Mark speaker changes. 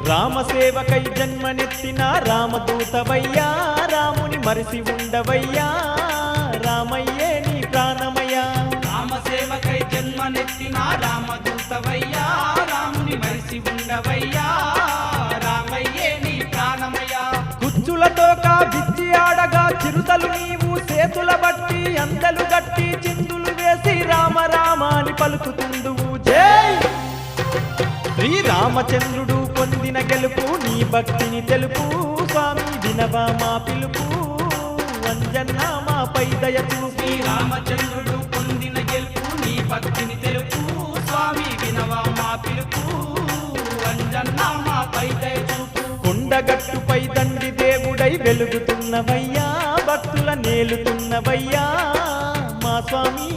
Speaker 1: రామసేవకై జన్మనెత్తిన రామదూతవయ్యా రాముని మరిసి ఉండవయ్యా రామయ్యే నీ ప్రాణమయ్యా
Speaker 2: రామసేవకై జన్మనెత్తిన రామదూతవయ్యా రాముని మరిసి ఉండవయ్యా రామయ్యే నీ ప్రాణమయ్యా
Speaker 1: కుచ్చులతో బిచ్చి ఆడగా చిరుతలు నీవు చేతుల బట్టి అందలు గట్టి చిందులు వేసి రామ రామాని పలుకుతుండువు జై శ్రీరామచంద్రుడు పొందిన గెలుపు నీ భక్తిని తెలుపు స్వామి వినవా మా పిలుపు అంజన్న మాపై దయ చూపి
Speaker 2: శ్రీరామచంద్రుడు పొందిన గెలుపు నీ భక్తిని తెలుపు స్వామి వినవా మా పిలుపు అంజన్న మాపై దయ చూపు
Speaker 1: కొండగట్టుపై దండి దేవుడై వెలుగుతున్నవయ్యా భక్తుల నేలుతున్నవయ్యా మా స్వామి